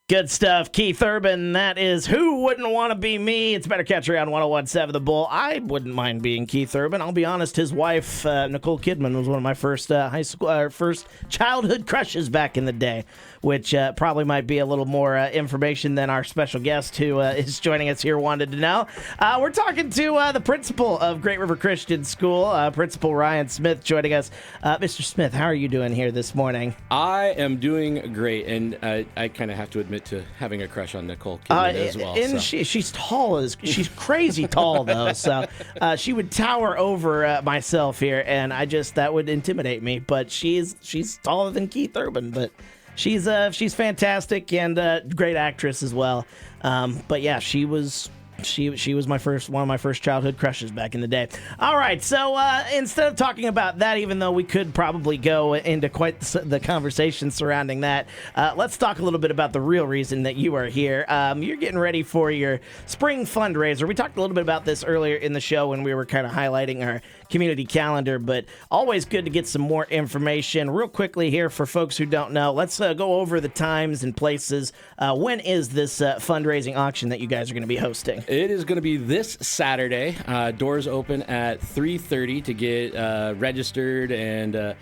Good stuff. Keith Urban, that is Who Wouldn't Want to Be Me? It's Better Catch Around 101.7 The Bull. I wouldn't mind being Keith Urban. I'll be honest, his wife, Nicole Kidman, was one of my first first childhood crushes back in the day, which probably might be a little more information than our special guest who is joining us here wanted to know. We're talking to the principal of Great River Christian School, Principal Ryan Smith, joining us. Mr. Smith, how are you doing here this morning? I am doing great, and I kind of have to admit to having a crush on Nicole Kidman as well. And so. she's tall she's crazy tall though, so she would tower over myself here, and that would intimidate me. But she's taller than Keith Urban, but she's fantastic and great actress as well. But yeah, she was one of my first childhood crushes back in the day. All right, so instead of talking about that, even though we could probably go into quite the conversation surrounding that, let's talk a little bit about the real reason that you are here. You're getting ready for your spring fundraiser. We talked a little bit about this earlier in the show when we were kind of highlighting our community calendar, but always good to get some more information. Real quickly here for folks who don't know, let's go over the times and places. When is this fundraising auction that you guys are going to be hosting? It is going to be this Saturday. Doors open at 3:30 to get registered and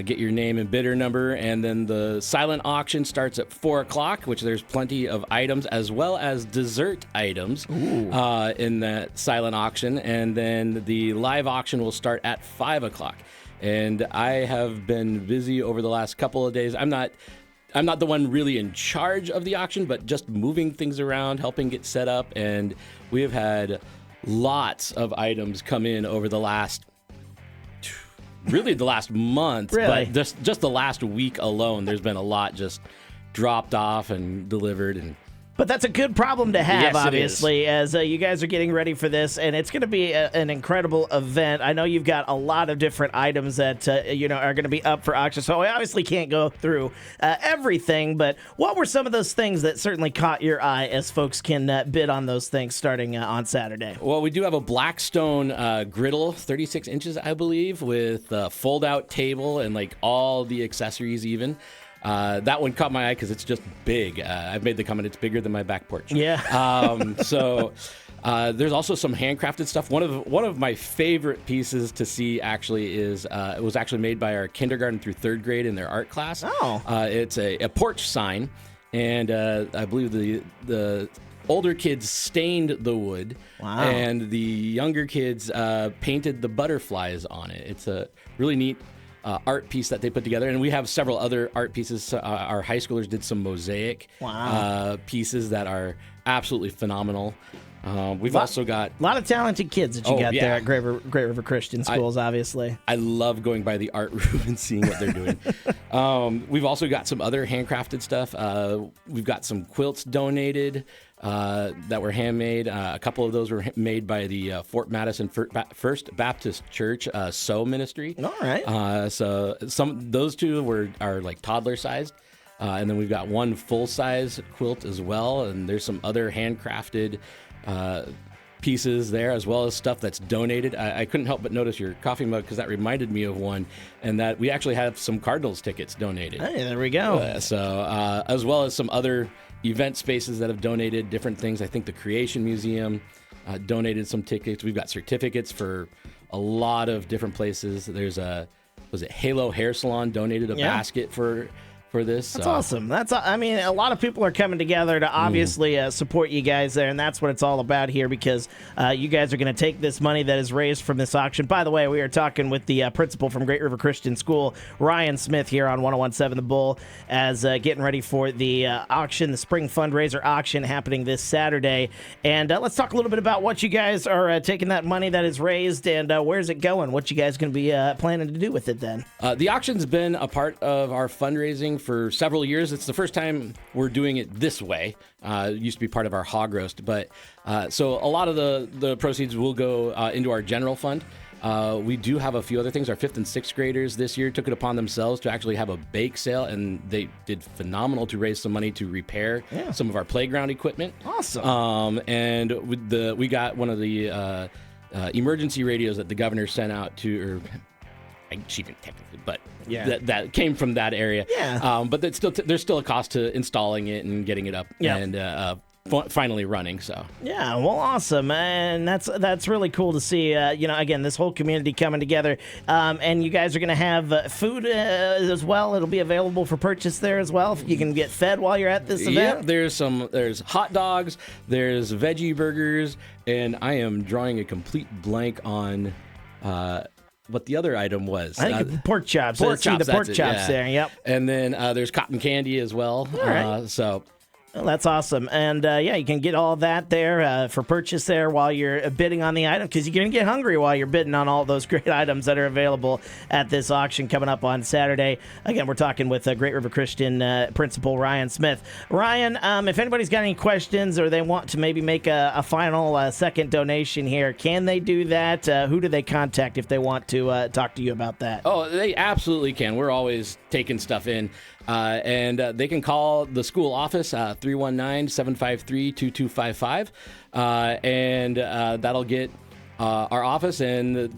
get your name and bidder number. And then the silent auction starts at 4 o'clock, which there's plenty of items as well as dessert items in that silent auction. And then the live auction will start at 5 o'clock. And I have been busy over the last couple of days. I'm not the one really in charge of the auction, but just moving things around, helping get set up. And we have had lots of items come in over the last month. Really? But just the last week alone, there's been a lot just dropped off and delivered. But that's a good problem to have, Yes, obviously, as you guys are getting ready for this, and it's going to be an incredible event. I know you've got a lot of different items that are going to be up for auction, so I obviously can't go through everything. But what were some of those things that certainly caught your eye as folks can bid on those things starting on Saturday? Well, we do have a Blackstone griddle, 36 inches, I believe, with a fold-out table and like all the accessories even. That one caught my eye because it's just big. I've made the comment it's bigger than my back porch. Yeah. So there's also some handcrafted stuff. One of my favorite pieces to see actually is it was actually made by our kindergarten through third grade in their art class. Oh. It's a porch sign, and I believe the older kids stained the wood. Wow. And the younger kids painted the butterflies on it. It's a really neat art piece that they put together, and we have several other art pieces. Our high schoolers did some mosaic pieces that are absolutely phenomenal. We've also got a lot of talented kids that you got there at Great River Christian Schools, obviously. I love going by the art room and seeing what they're doing. We've also got some other handcrafted stuff. We've got some quilts donated that were handmade. A couple of those were made by the Fort Madison First Baptist Church Sew Ministry. All right. So those two are like toddler sized. And then we've got one full-size quilt as well, and there's some other handcrafted pieces there, as well as stuff that's donated. I couldn't help but notice your coffee mug because that reminded me of one, and that we actually have some Cardinals tickets donated. Hey, there we go. As well as some other event spaces that have donated different things. I think the Creation Museum donated some tickets. We've got certificates for a lot of different places. There's was it Halo Hair Salon donated a basket for this. That's awesome. A lot of people are coming together to obviously support you guys there, and that's what it's all about here, because you guys are going to take this money that is raised from this auction. By the way, we are talking with the principal from Great River Christian School, Ryan Smith, here on 101.7 The Bull, as getting ready for the auction, the Spring Fundraiser Auction happening this Saturday. And let's talk a little bit about what you guys are taking that money that is raised, and where's it going? What you guys going to be planning to do with it then? The auction's been a part of our fundraising for several years. It's the first time we're doing it this way. It used to be part of our hog roast, but so a lot of the proceeds will go into our general fund. We do have a few other things. Our 5th and 6th graders this year took it upon themselves to actually have a bake sale, and they did phenomenal to raise some money to repair some of our playground equipment. Awesome. And we got one of the emergency radios that the governor sent out to, or she didn't technically, but Yeah. that came from that area. Yeah. But there's still a cost to installing it and getting it up and finally running. So Yeah, well, awesome, and that's really cool to see. Again, this whole community coming together, and you guys are going to have food as well. It'll be available for purchase there as well. You can get fed while you're at this event. There's hot dogs, there's veggie burgers, and I am drawing a complete blank on what the other item was. I think pork chops. Pork I see chops, the pork that's it, chops yeah. there. Yep. And then there's cotton candy as well. All right. So. Well, that's awesome. And you can get all that there for purchase there while you're bidding on the item, because you're going to get hungry while you're bidding on all those great items that are available at this auction coming up on Saturday. Again, we're talking with Great River Christian Principal Ryan Smith. Ryan, if anybody's got any questions or they want to maybe make a final second donation here, can they do that? Who do they contact if they want to talk to you about that? Oh, they absolutely can. We're always taking stuff in. And they can call the school office, 319-753-2255. And that'll get our office, and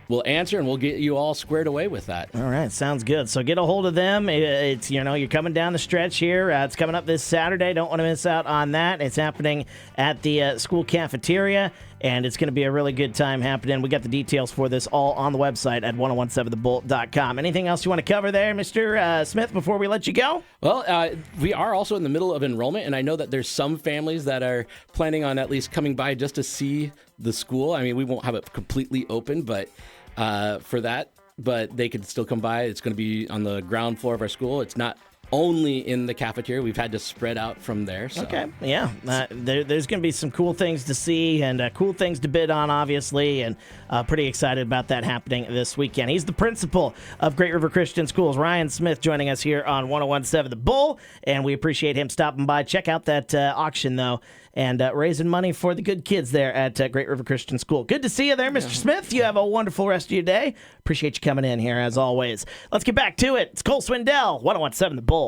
we'll answer, and we'll get you all squared away with that. All right, sounds good. So get a hold of them. It's you're coming down the stretch here. It's coming up this Saturday. Don't want to miss out on that. It's happening at the school cafeteria, and it's going to be a really good time happening. We got the details for this all on the website at 1017thebull.com. Anything else you want to cover there, Mr. Smith, before we let you go? Well, we are also in the middle of enrollment, and I know that there's some families that are planning on at least coming by just to see the school. I mean, we won't have it completely open, but they could still come by. It's going to be on the ground floor of our school. It's not only in the cafeteria. We've had to spread out from there. So. Okay, yeah. There's going to be some cool things to see and cool things to bid on, obviously, and pretty excited about that happening this weekend. He's the principal of Great River Christian Schools, Ryan Smith, joining us here on 1017 The Bull, and we appreciate him stopping by. Check out that auction, though, and raising money for the good kids there at Great River Christian School. Good to see you there, Mr. Smith. You have a wonderful rest of your day. Appreciate you coming in here, as always. Let's get back to it. It's Cole Swindell, 1017 The Bull.